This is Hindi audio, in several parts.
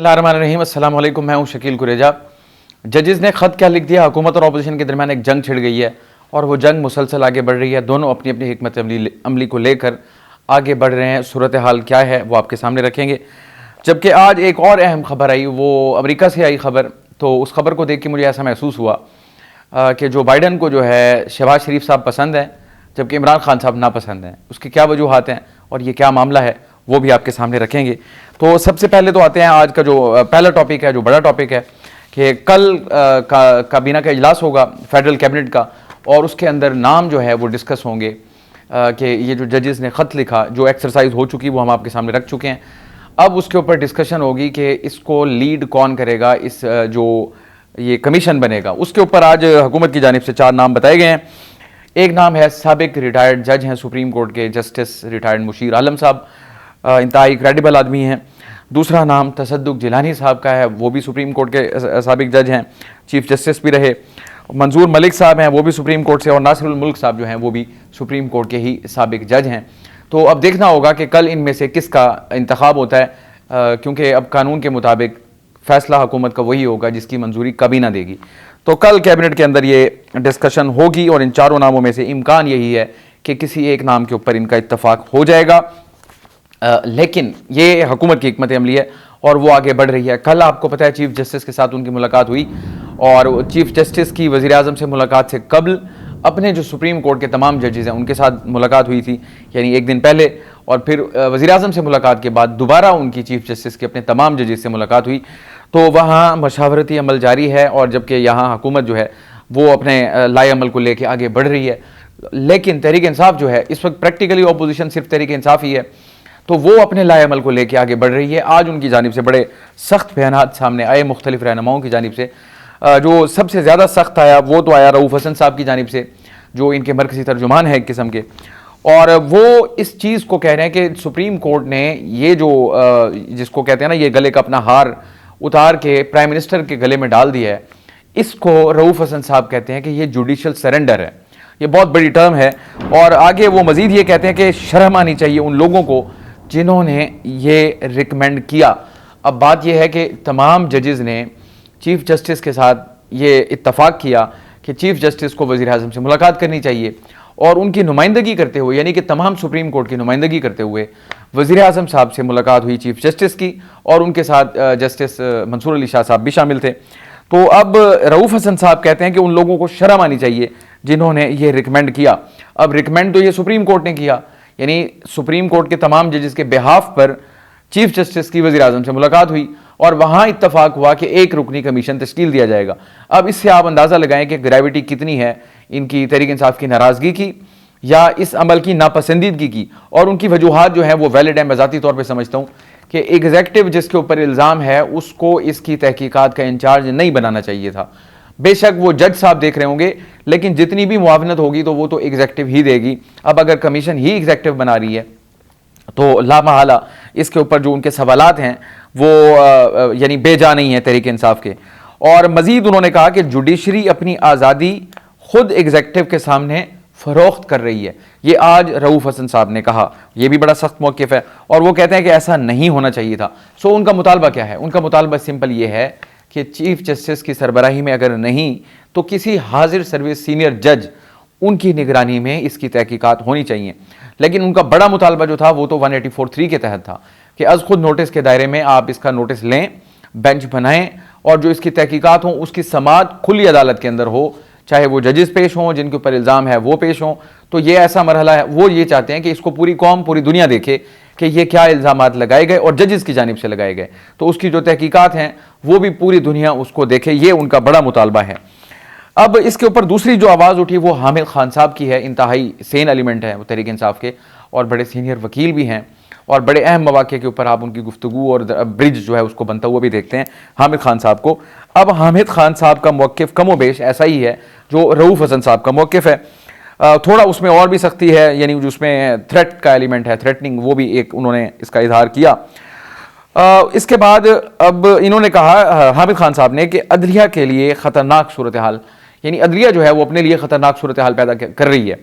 बिस्मिल्लाहिर्रहमानिर्रहीम, अस्सलाम वालेकुम। मैं हूं शकील कुरेजा। जजेस ने ख़त क्या लिख दिया, हुकूमत और अपोजिशन के दरमियान एक जंग छिड़ गई है और वो जंग मुसलसल आगे बढ़ रही है। दोनों अपनी अपनी हिकमत अमली को लेकर आगे बढ़ रहे हैं। सूरत हाल क्या है वो आपके सामने रखेंगे। जबकि आज एक और अहम खबर आई, वो अमेरिका से आई खबर। तो उस खबर को देख के मुझे ऐसा महसूस हुआ कि जो बाइडन को जो है शहबाज शरीफ साहब पसंद है जबकि इमरान खान साहब नापसंद हैं। उसकी क्या वजूहात हैं और ये क्या मामला है वो भी आपके सामने रखेंगे। तो सबसे पहले तो आते हैं आज का जो पहला टॉपिक है, जो बड़ा टॉपिक है कि कल काबीना का इजलास होगा फेडरल कैबिनेट का, और उसके अंदर नाम जो है वो डिस्कस होंगे कि ये जो जजेस ने ख़त लिखा, जो एक्सरसाइज हो चुकी वो हम आपके सामने रख चुके हैं। अब उसके ऊपर डिस्कशन होगी कि इसको लीड कौन करेगा, इस जो ये कमीशन बनेगा उसके ऊपर आज हुकूमत की जानिब से 4 नाम बताए गए हैं। एक नाम है साबिक रिटायर्ड जज हैं सुप्रीम कोर्ट के, जस्टिस रिटायर्ड मुशीर आलम साहब, इंतहाई क्रेडिबल आदमी हैं। दूसरा नाम तसद्दुक जिलानी साहब का है, वो भी सुप्रीम कोर्ट के साबिक जज हैं, चीफ जस्टिस भी रहे। मंजूर मलिक साहब हैं, वो भी सुप्रीम कोर्ट से, और नासिरुल मुल्क साहब जो हैं वो भी सुप्रीम कोर्ट के ही साबिक जज हैं। तो अब देखना होगा कि कल इनमें से किसका इंतखाब होता है, क्योंकि अब कानून के मुताबिक फैसला हुकूमत का वही होगा जिसकी मंजूरी काबीना देगी। तो कल कैबिनेट के अंदर ये डिस्कशन होगी और इन चारों नामों में से इम्कान यही है कि किसी एक नाम के ऊपर इनका इत्तफाक हो जाएगा। लेकिन ये हुकूमत की हिकमत अमली है और वो आगे बढ़ रही है। कल आपको पता है चीफ जस्टिस के साथ उनकी मुलाकात हुई, और चीफ जस्टिस की वज़ीर आज़म से मुलाकात से कबल अपने जो सुप्रीम कोर्ट के तमाम जजेस हैं उनके साथ मुलाकात हुई थी, यानी एक दिन पहले, और फिर वज़ीर आज़म से मुलाकात के बाद दोबारा उनकी चीफ जस्टिस के अपने तमाम जजेस से मुलाकात हुई। तो वहाँ मशावरती अमल जारी है, और जबकि यहाँ हुकूमत जो है वो अपने लाए अमल को लेकर आगे बढ़ रही है। लेकिन तहरीक इंसाफ जो है इस वक्त प्रैक्टिकली अपोजिशन सिर्फ तहरीक इंसाफ ही है, तो वो अपने लाए अमल को लेकर आगे बढ़ रही है। आज उनकी जानिब से बड़े सख्त बयानात सामने आए मुख्तलिफ रहनुमाओं की जानिब से। जो सबसे ज़्यादा सख्त आया वो तो आया रऊफ़ हसन साहब की जानिब से, जो इनके मरकज़ी तर्जुमान है एक किस्म के, और वो इस चीज़ को कह रहे हैं कि सुप्रीम कोर्ट ने ये जो जिसको कहते हैं ना, ये गले का अपना हार उतार के प्राइम मिनिस्टर के गले में डाल दिया है, इसको रऊफ़ हसन साहब कहते हैं कि ये जुडिशल सरेंडर है। ये बहुत बड़ी टर्म है। और आगे वो मज़ीद ये कहते हैं कि शर्म आनी चाहिए उन लोगों को जिन्होंने ये रिकमेंड किया। अब बात यह है कि तमाम जजेस ने चीफ जस्टिस के साथ ये इत्तफाक किया कि चीफ जस्टिस को वज़ीर आज़म से मुलाकात करनी चाहिए, और उनकी नुमाइंदगी करते हुए, यानी कि तमाम सुप्रीम कोर्ट की नुमाइंदगी करते हुए वज़ीर आज़म साहब से मुलाकात हुई चीफ जस्टिस की, और उनके साथ जस्टिस मंसूर अली शाह साहब भी शामिल थे। तो अब रऊफ़ हसन साहब कहते हैं कि उन लोगों को शर्म आनी चाहिए जिन्होंने ये रिकमेंड किया। अब रिकमेंड तो ये सुप्रीम कोर्ट ने किया, यानी सुप्रीम कोर्ट के तमाम जजेस के बिहाफ पर चीफ जस्टिस की वज़ीर आज़म से मुलाकात हुई और वहाँ इत्तफाक हुआ कि एक रुकनी कमीशन तश्कील दिया जाएगा। अब इससे आप अंदाज़ा लगाएं कि ग्रेविटी कितनी है इनकी तहरीक इंसाफ की नाराज़गी की या इस अमल की नापसंदीदगी की, और उनकी वजूहात जो हैं वो वैलिड है। मैं ज़ाती तौर पर समझता हूँ कि एग्जेक्टिव जिसके ऊपर इल्ज़ाम है उसको इसकी तहकीकात का इंचार्ज नहीं बनाना चाहिए था। बेशक वो जज साहब देख रहे होंगे, लेकिन जितनी भी मुआवनत होगी तो वो तो एग्जेक्टिव ही देगी। अब अगर कमीशन ही एग्जेक्टिव बना रही है तो लामहला इसके ऊपर जो उनके सवालात हैं वो यानी बेजा नहीं है तहरीक इंसाफ के। और मजीद उन्होंने कहा कि जुडिशरी अपनी आज़ादी खुद एग्जेक्टिव के सामने फरोख्त कर रही है। ये आज रऊफ़ हसन साहब ने कहा, यह भी बड़ा सख्त मौक़िफ़ है, और वो कहते हैं कि ऐसा नहीं होना चाहिए था। सो उनका मुतालबा क्या है? उनका मुतालबा सिंपल ये है कि चीफ जस्टिस की सरबराही में अगर नहीं तो किसी हाजिर सर्विस सीनियर जज उनकी निगरानी में इसकी तहकीकात होनी चाहिए। लेकिन उनका बड़ा मुतालबा जो था वो तो 184(3) के तहत था कि अज़ खुद नोटिस के दायरे में आप इसका नोटिस लें, बेंच बनाएं, और जो इसकी तहकीकात हों उसकी समाअत खुली अदालत के अंदर हो, चाहे वो जजेस पेश हों जिनके ऊपर इल्ज़ाम है वो पेश हों। तो ये ऐसा मरहला है, वो ये चाहते हैं कि इसको पूरी कौम पूरी दुनिया देखे कि ये क्या इल्ज़ामात लगाए गए और जजेस की जानिब से लगाए गए, तो उसकी जो तहकीकात हैं वो भी पूरी दुनिया उसको देखे। ये उनका बड़ा मुतालबा है। अब इसके ऊपर दूसरी जो आवाज़ उठी वो हामिद खान साहब की है। इंतहाई सेन एलिमेंट है वो तहरीक इंसाफ के, और बड़े सीनियर वकील भी हैं, और बड़े अहम मौक़े के ऊपर आप उनकी गुफ्तगू और ब्रिज जो है उसको बनता हुआ भी देखते हैं हामिद खान साहब को। अब हामिद खान साहब का मौक़िफ़ कमोबेश ऐसा ही है जो रऊफ़ हसन साहब का मौक़िफ़ है। थोड़ा उसमें और भी सख्ती है, यानी उसमें थ्रेट का एलिमेंट है, थ्रेटनिंग, वो भी एक उन्होंने इसका इजहार किया। इसके बाद अब इन्होंने कहा हामिद खान साहब ने कि अदलिया के लिए ख़तरनाक सूरत हाल, यानी अदलिया जो है वो अपने लिए ख़तरनाक सूरत हाल पैदा कर रही है।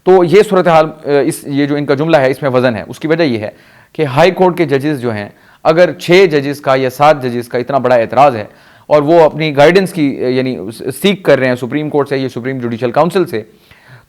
तो ये सूरत हाल, ये जो इनका जुमला है इसमें वज़न है। उसकी वजह यह है कि हाई कोर्ट के जजेस जो हैं अगर 6 जजेस का या 7 जजेस का इतना बड़ा एतराज़ है और वो अपनी गाइडेंस की यानी सीख कर रहे हैं सुप्रीम कोर्ट से या सुप्रीम जुडिशल काउंसिल से,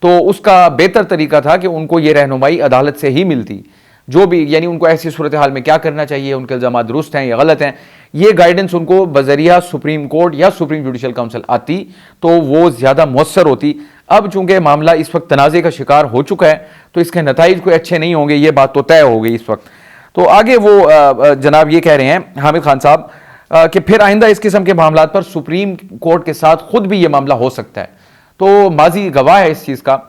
तो उसका बेहतर तरीका था कि उनको ये रहनुमाई अदालत से ही मिलती। जो भी यानी उनको ऐसी सूरत हाल में क्या करना चाहिए, उनके इल्ज़ाम दुरुस्त हैं या गलत हैं, ये गाइडेंस उनको बजरिया सुप्रीम कोर्ट या सुप्रीम जुडिशल काउंसिल आती तो वो ज़्यादा मौसर होती। अब चूंकि मामला इस वक्त तनाज़े का शिकार हो चुका है तो इसके नताइज कोई अच्छे नहीं होंगे, ये बात तो तय हो गई इस वक्त। तो आगे वो जनाब ये कह रहे हैं हामिद खान साहब कि फिर आइंदा इस किस्म के मामला पर सुप्रीम कोर्ट के साथ खुद भी ये मामला हो सकता है। तो माजी गवाह है इस चीज़ का।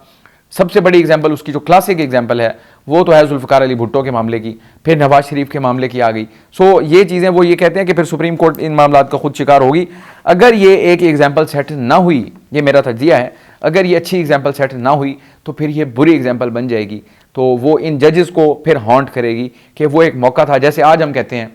सबसे बड़ी एग्जाम्पल, उसकी जो क्लासिक एग्जाम्पल है वो तो है जुल्फ़िकार अली भुट्टो के मामले की, फिर नवाज शरीफ के मामले की आ गई। सो ये चीज़ें वो ये कहते हैं कि फिर सुप्रीम कोर्ट इन मामलों का खुद शिकार होगी। अगर ये एक एग्जाम्पल सेट ना हुई, ये मेरा तज्जिया है, अगर ये अच्छी एग्जाम्पल सेट ना हुई तो फिर ये बुरी एग्जाम्पल बन जाएगी। तो वो इन जजेस को फिर हॉन्ट करेगी कि वो एक मौका था। जैसे आज हम कहते हैं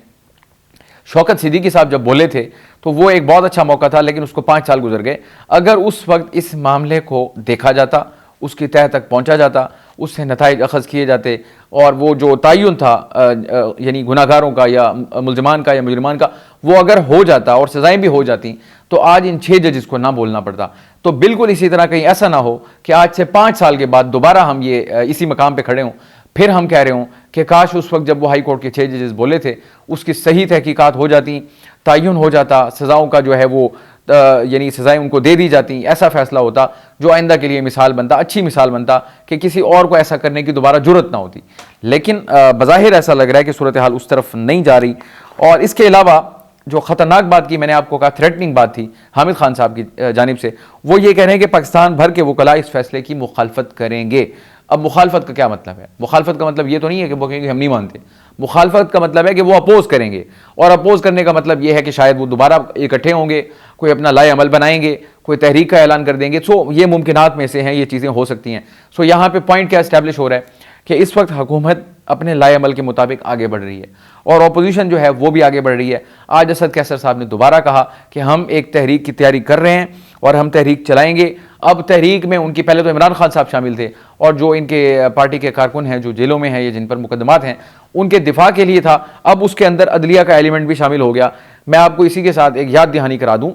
शौकत सिद्दीकी साहब जब बोले थे तो वो एक बहुत अच्छा मौका था, लेकिन उसको 5 साल गुजर गए। अगर उस वक्त इस मामले को देखा जाता, उसकी तह तक पहुंचा जाता, उससे नताइज अखज़ किए जाते और वो जो तयन था यानी गुनाहगारों का या मुल्ज़िमान का या मुजरिमान का, वो अगर हो जाता और सज़ाएं भी हो जाती तो आज इन 6 जजेस को ना बोलना पड़ता। तो बिल्कुल इसी तरह कहीं ऐसा ना हो कि आज से 5 साल के बाद दोबारा हम ये इसी मकाम पर खड़े हों, फिर हम कह रहे हों कि काश उस वक्त जब वो हाई कोर्ट के 6 जजेस बोले थे उसकी सही तहकीकात हो जाती, तयन हो जाता, सज़ाओं का जो है वो यानी सज़ाएं उनको दे दी जाती, ऐसा फैसला होता जो आइंदा के लिए मिसाल बनता, अच्छी मिसाल बनता कि किसी और को ऐसा करने की दोबारा जुर्रत ना होती। लेकिन बज़ाहिर ऐसा लग रहा है कि सूरत हाल उस तरफ नहीं जा रही। और इसके अलावा जो ख़तरनाक बात की मैंने आपको कहा, थ्रेटनिंग बात थी हामिद खान साहब की जानिब से, वो ये कह रहे हैं कि पाकिस्तान भर के वकला इस फैसले की मुखालफत करेंगे। अब मुखालफत का क्या मतलब है? मुखालफत का मतलब ये तो नहीं है कि वो कहेंगे हम नहीं मानते। मुखालफत का मतलब है कि वो अपोज करेंगे, और अपोज करने का मतलब ये है कि शायद वो दोबारा इकट्ठे होंगे, कोई अपना लाए अमल बनाएंगे, कोई तहरीक का ऐलान कर देंगे। सो ये मुमकिनात में से हैं, ये चीज़ें हो सकती हैं। सो यहाँ पे पॉइंट क्या इस्टेब्लिश हो रहा है कि इस वक्त हुकूमत अपने लाए अमल के मुताबिक आगे बढ़ रही है और अपोजिशन जो है वो भी आगे बढ़ रही है। आज असद कैसर साहब ने दोबारा कहा कि हम एक तहरीक की तैयारी कर रहे हैं और हम तहरीक चलाएंगे। अब तहरीक में उनकी पहले तो इमरान खान साहब शामिल थे और जो इनके पार्टी के कारकुन हैं जो जेलों में हैं या जिन पर मुकदमात हैं उनके दिफा के लिए था। अब उसके अंदर अदलिया का एलिमेंट भी शामिल हो गया। मैं आपको इसी के साथ एक याद दहानी करा दूँ।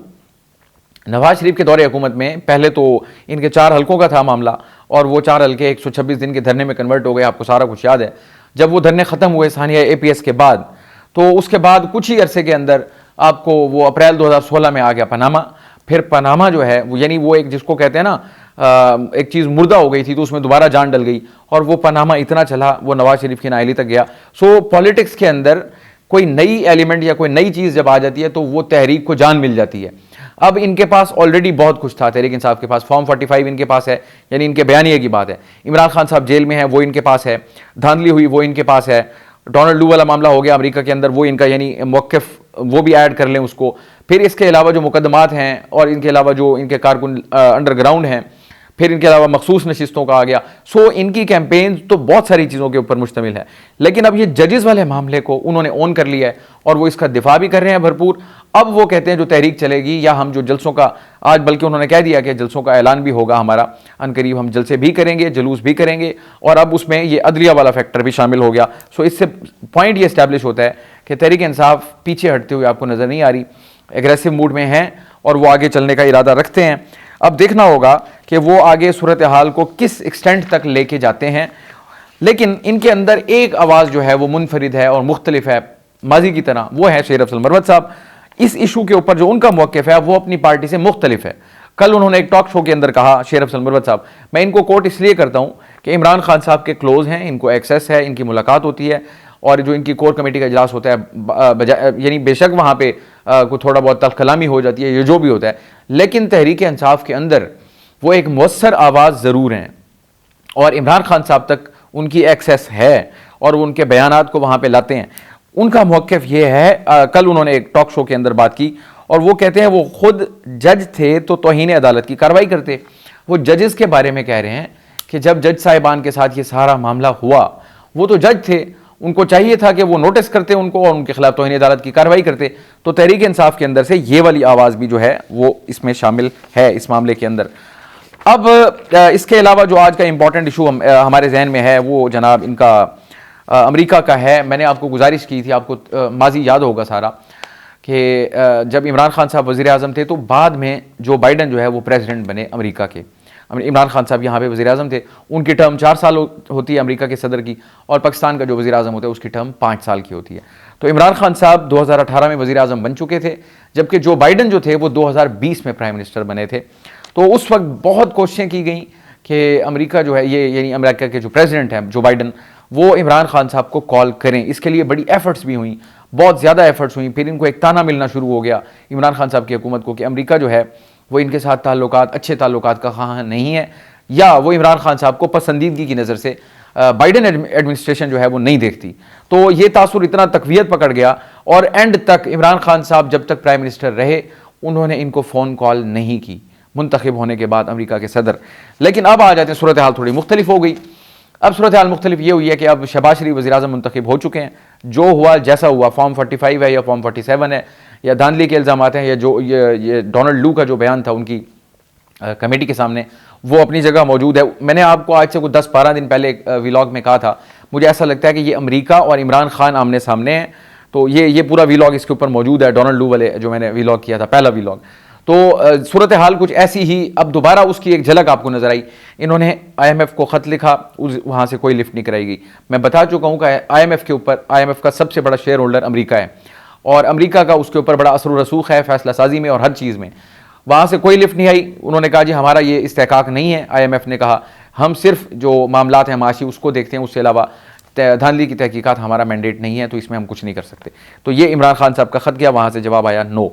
नवाज शरीफ के दौरे हुकूमत में पहले तो इनके 4 हलकों का था मामला और वो 4 हलके 126 दिन के धरने में कन्वर्ट हो गए, आपको सारा कुछ याद है। जब वो धरने ख़त्म हुए सानिया APS के बाद, तो उसके बाद कुछ ही अरसे के अंदर आपको वो अप्रैल 2016 में आ गया पनामा। फिर पनामा जो है वो यानी वो एक जिसको कहते हैं ना एक चीज़ मुर्दा हो गई थी तो उसमें दोबारा जान डल गई और वो पनामा इतना चला वो नवाज शरीफ की नाअहली तक गया। सो पॉलिटिक्स के अंदर कोई नई एलिमेंट या कोई नई चीज़ जब आ जाती है तो वो तहरीक को जान मिल जाती है। अब इनके पास ऑलरेडी बहुत कुछ था, तहरीक इंसाफ के पास फॉर्म 45 इनके पास है, यानी इनके बयानिए की बात है। इमरान खान साहब जेल में है वो इनके पास है, धांधली हुई वो इनके पास है, डोनाल्ड लू वाला मामला हो गया अमेरिका के अंदर वो इनका यानी मौक़िफ़ वो भी ऐड कर लें उसको। फिर इसके अलावा जो मुकदमात हैं और इनके अलावा जो इनके कारकुन अंडरग्राउंड हैं, फिर इनके अलावा मखसूस नशिस्तों का आ गया। सो इनकी कैंपेन तो बहुत सारी चीज़ों के ऊपर मुश्तमिल है। लेकिन अब ये जजेस वाले मामले को उन्होंने ऑन कर लिया है और वो इसका दिफा भी कर रहे हैं भरपूर। अब वो कहते हैं जो तहरीक चलेगी या हम जो जलसों का, आज बल्कि उन्होंने कह दिया कि जलसों का ऐलान भी होगा हमारा अनकरीब, हम जलसे भी करेंगे, जुलूस भी करेंगे और अब उसमें ये अदलिया वाला फैक्टर भी शामिल हो गया। सो इससे पॉइंट ये इस्टेब्लिश होता है कि तहरीक इंसाफ पीछे हटते हुए आपको नज़र नहीं आ रही, एग्रेसिव मूड में हैं और वो आगे चलने का इरादा रखते हैं। अब देखना होगा कि वो आगे सूरत हाल को किस एक्सटेंट तक लेके जाते हैं। लेकिन इनके अंदर एक आवाज़ जो है वो मुनफरिद है और मुख्तलिफ है माजी की तरह, वो है शेर अफजल मरवत साहब। इस इशू के ऊपर जो उनका मौक़िफ़ है वो अपनी पार्टी से मुख्तलिफ है। कल उन्होंने एक टॉक शो के अंदर कहा, शेर अफजल मरवत साहब, मैं इनको कोट इसलिए करता हूँ कि इमरान खान साहब के क्लोज हैं, इनको एक्सेस है, इनकी मुलाकात होती है और जो इनकी कोर कमेटी का इजलास होता है यानी बेशक वहाँ पे कोई थोड़ा बहुत तल्ख कलामी हो जाती है, ये जो भी होता है, लेकिन तहरीक इंसाफ के अंदर वो एक मुअस्सर आवाज़ ज़रूर हैं और इमरान खान साहब तक उनकी एक्सेस है और वो उनके बयानात को वहाँ पे लाते हैं। उनका मौक़िफ़ ये है, कल उन्होंने एक टॉक शो के अंदर बात की और वो कहते हैं वो खुद जज थे तो तौहीन अदालत की कार्रवाई करते। वो जजेस के बारे में कह रहे हैं कि जब जज साहिबान के साथ ये सारा मामला हुआ वो तो जज थे, उनको चाहिए था कि वो नोटिस करते उनको और उनके खिलाफ तौहीन अदालत की कार्रवाई करते। तो तहरीक इंसाफ के अंदर से ये वाली आवाज़ भी जो है वो इसमें शामिल है इस मामले के अंदर। अब इसके अलावा जो आज का इंपॉर्टेंट इशू हमारे जहन में है वो जनाब इनका अमेरिका का है। मैंने आपको गुजारिश की थी, आपको माजी याद होगा सारा, कि जब इमरान खान साहब वज़ीर आज़म थे तो बाद में जो बाइडन जो है वो प्रेसिडेंट बने अमेरिका के। इमरान खान साहब यहाँ पे वज़ीर आज़म थे, उनकी टर्म 4 साल होती है अमेरिका के सदर की, और पाकिस्तान का जो वज़ीर आज़म होता है उसकी टर्म 5 साल की होती है। तो इमरान खान साहब 2018 में वज़ीर आज़म बन चुके थे, जबकि जो बाइडन जो थे वो 2020 में प्राइम मिनिस्टर बने थे। तो उस वक्त बहुत कोशिशें की गई कि अमेरिका जो है ये यानी अमेरिका के जो प्रेसिडेंट हैं जो बाइडन, वो इमरान खान साहब को कॉल करें। इसके लिए बड़ी एफर्ट्स भी हुई, बहुत ज़्यादा एफर्ट्स हुई। फिर इनको एक ताना मिलना शुरू हो गया इमरान खान साहब की हुकूमत को कि अमेरिका जो है वो इनके साथ ताल्लुकात, अच्छे ताल्लुकात का ख़ां नहीं है, या वो इमरान खान साहब को पसंदीदगी की नज़र से बाइडन एडमिनिस्ट्रेशन जो है वो नहीं देखती। तो ये तासुर इतना तकवीयत पकड़ गया, और एंड तक इमरान खान साहब जब तक प्राइम मिनिस्टर रहे उन्होंने इनको फ़ोन कॉल नहीं की, मुंतखब होने के बाद अमेरिका के सदर। लेकिन अब आ जाते हैं, सूरत हाल थोड़ी मुख्तलिफ हो गई। अब सूरत हाल मुख्तलिफ ये हुई है कि अब शहबाज शरीफ वज़ीर आज़म मुंतखब हो चुके हैं। जो हुआ जैसा हुआ, फॉर्म 45 है या फॉर्म 47 है या धांधली के इल्ज़ाम आते हैं, या जो ये डोनाल्ड लू का जो बयान था उनकी कमेटी के सामने, वो अपनी जगह मौजूद है। मैंने आपको आज से कुछ 10-12 दिन पहले व्लॉग में कहा था, मुझे ऐसा लगता है कि ये अमेरिका और इमरान खान आमने सामने हैं। तो ये पूरा व्लॉग इसके ऊपर मौजूद है, डोनाल्ड लू वाले जो मैंने व्लॉग किया था, पहला व्लॉग। तो सूरत हाल कुछ ऐसी ही अब दोबारा उसकी एक झलक आपको नजर आई। इन्होंने IMF को ख़त लिखा, वहाँ से कोई लिफ्ट नहीं कराई गई। मैं बता चुका हूँ कि IMF के ऊपर, IMF का सबसे बड़ा शेयर होल्डर अमेरिका है, और अमेरिका का उसके ऊपर बड़ा असर रसूख है फैसला साजी में और हर चीज़ में। वहाँ से कोई लिफ्ट नहीं आई। उन्होंने कहा जी हमारा ये इस्तेहकाक नहीं है। IMF ने कहा हम सिर्फ जो मामलात हैं माशी उसको देखते हैं, उससे अलावा धांधली की तहकीकात हमारा मैंडेट नहीं है, तो इसमें हम कुछ नहीं कर सकते। तो ये इमरान खान साहब का ख़त गया, वहाँ से जवाब आया नो।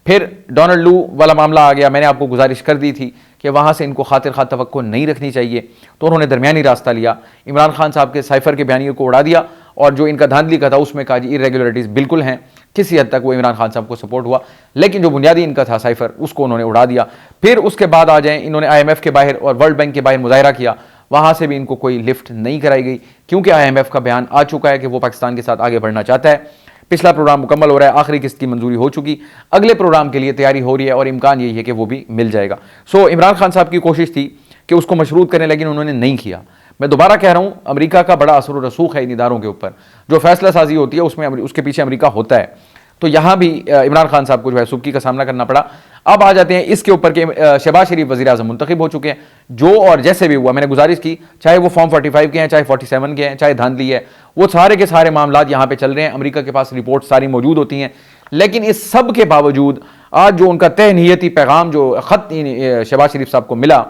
फिर डोनाल्ड लू वाला मामला आ गया। मैंने आपको गुजारिश कर दी थी कि वहाँ से इनको खातिर खा तवक्को नहीं रखनी चाहिए, तो उन्होंने दरमियानी रास्ता लिया, इमरान खान साहब के साइफर के बयानियों को उड़ा दिया, और जो इनका धांधली का था उसमें कहा जी इरेगुलरिटीज़ बिल्कुल हैं। किसी हद तक वो इमरान खान साहब को सपोर्ट हुआ, लेकिन जो बुनियादी इनका था साइफर, उसको उन्होंने उड़ा दिया। फिर उसके बाद आ जाएँ, इन्होंने IMF के बाहर और वर्ल्ड बैंक के बाहर मुजाहरा किया, वहाँ से भी इनको कोई लिफ्ट नहीं कराई गई, क्योंकि IMF का बयान आ चुका है कि वो पाकिस्तान के साथ आगे बढ़ना चाहता है। पिछला प्रोग्राम मुकम्मल हो रहा है, आखिरी किस्त की मंजूरी हो चुकी, अगले प्रोग्राम के लिए तैयारी हो रही है, और इम्कान यही है कि वो भी मिल जाएगा। सो इमरान खान साहब की कोशिश थी कि उसको मशरूत करें, लेकिन उन्होंने नहीं किया। मैं दोबारा कह रहा हूँ, अमेरिका का बड़ा असर रसूख है इन इदारों के ऊपर, जो फैसला साजी होती है उसमें उसके पीछे अमेरिका होता है। तो यहाँ भी इमरान खान साहब को जो है सुबकी का सामना करना पड़ा। अब आ जाते हैं इसके ऊपर कि शहबाज शरीफ वज़ीर आज़म मुंतखब हो चुके हैं। जो और जैसे भी हुआ, मैंने गुजारिश की, चाहे वो फॉर्म 45 के हैं, चाहे 47 के हैं, चाहे धांधली है, वो सारे के सारे मामला यहाँ पे चल रहे हैं। अमेरिका के पास रिपोर्ट सारी मौजूद होती हैं, लेकिन इस सब के बावजूद आज जो उनका तय नीयती पैगाम, जो ख़त शहबाज शरीफ साहब को मिला,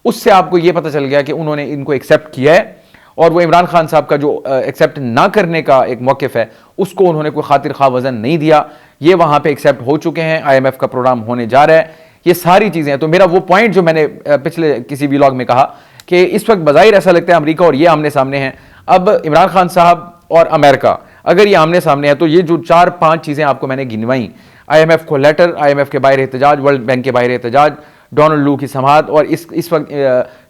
उससे आपको ये पता चल गया कि उन्होंने इनको एक्सेप्ट किया है, और वो इमरान खान साहब का जो एक्सेप्ट ना करने का एक मौक़िफ़ है उसको उन्होंने कोई खातिर खा वज़न नहीं दिया। ये वहाँ पे एक्सेप्ट हो चुके हैं, IMF का प्रोग्राम होने जा रहा है, ये सारी चीज़ें हैं। तो मेरा वो पॉइंट जो मैंने पिछले किसी व्लॉग में कहा कि इस वक्त बज़ाहिर ऐसा लगता है अमेरिका और ये आमने सामने हैं। अब इमरान खान साहब और अमेरिका अगर ये आमने सामने है, तो ये जो 4-5 चीज़ें आपको मैंने गिनवाई, IMF को लेटर, IMF के बाहर एहतजाज, वर्ल्ड बैंक के बाहर एहतजाज, डोनाल्ड लू की समाअत, और इस वक्त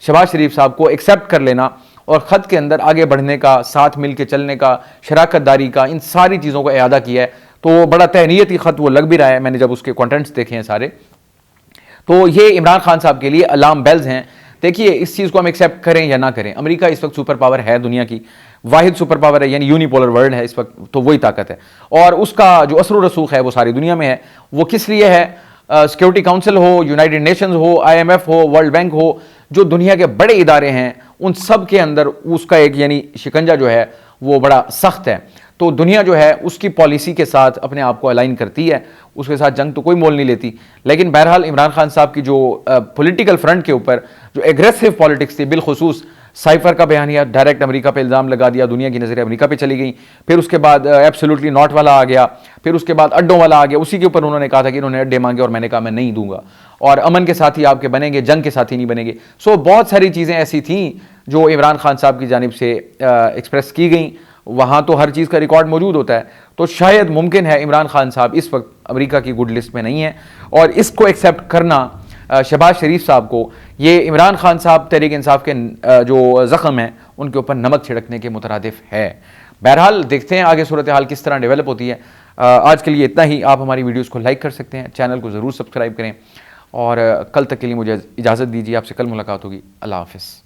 शहबाज शरीफ साहब को एक्सेप्ट कर लेना और ख़त के अंदर आगे बढ़ने का, साथ मिल के चलने का, शराकत दारी का, इन सारी चीज़ों को इयादा किया है। तो बड़ा तहनीयती ख़त वो लग भी रहा है, मैंने जब उसके कंटेंट्स देखे हैं सारे। तो ये इमरान खान साहब के लिए अलार्म बेल्स हैं। देखिए, इस चीज़ को हम एक्सेप्ट करें या ना करें, अमेरिका इस वक्त सुपर पावर है, दुनिया की वाहिद सुपर पावर है, यानी यूनिपोलर वर्ल्ड है इस वक्त, तो वही ताकत है। और उसका जो असर रसूख है वो सारी दुनिया में है। वो किस लिए है? सिक्योरिटी काउंसिल हो, यूनाइटेड नेशंस हो, IMF हो, वर्ल्ड बैंक हो, जो दुनिया के बड़े इदारे हैं, उन सब के अंदर उसका एक यानी शिकंजा जो है वो बड़ा सख्त है। तो दुनिया जो है उसकी पॉलिसी के साथ अपने आप को अलाइन करती है, उसके साथ जंग तो कोई मोल नहीं लेती। लेकिन बहरहाल इमरान खान साहब की जो पॉलिटिकल फ्रंट के ऊपर जो एग्रेसिव पॉलिटिक्स थी, बिलखुसूस साइफर का बयानिया, डायरेक्ट अमेरिका पे इल्ज़ाम लगा दिया, दुनिया की नज़रें अमेरिका पे चली गई। फिर उसके बाद एब्सोल्युटली नॉट वाला आ गया, फिर उसके बाद अड्डों वाला आ गया। उसी के ऊपर उन्होंने कहा था कि इन्होंने अड्डे मांगे और मैंने कहा मैं नहीं दूंगा, और अमन के साथी आपके बनेंगे, जंग के साथी नहीं बनेंगे। सो बहुत सारी चीज़ें ऐसी थीं जो इमरान खान साहब की जानिब से एक्सप्रेस की गई। वहाँ तो हर चीज़ का रिकॉर्ड मौजूद होता है। तो शायद मुमकिन है इमरान खान साहब इस वक्त अमेरिका की गुड लिस्ट में नहीं है, और इसको एक्सेप्ट करना शहबाज शरीफ साहब को, ये इमरान खान साहब तहरीक इंसाफ के जो ज़ख्म हैं उनके ऊपर नमक छिड़कने के मुतरादिफ है। बहरहाल देखते हैं आगे सूरत हाल किस तरह डेवलप होती है। आज के लिए इतना ही। आप हमारी वीडियोज़ को लाइक कर सकते हैं, चैनल को ज़रूर सब्सक्राइब करें, और कल तक के लिए मुझे इजाज़त दीजिए। आपसे कल मुलाकात होगी। अल्लाह हाफ़िज़।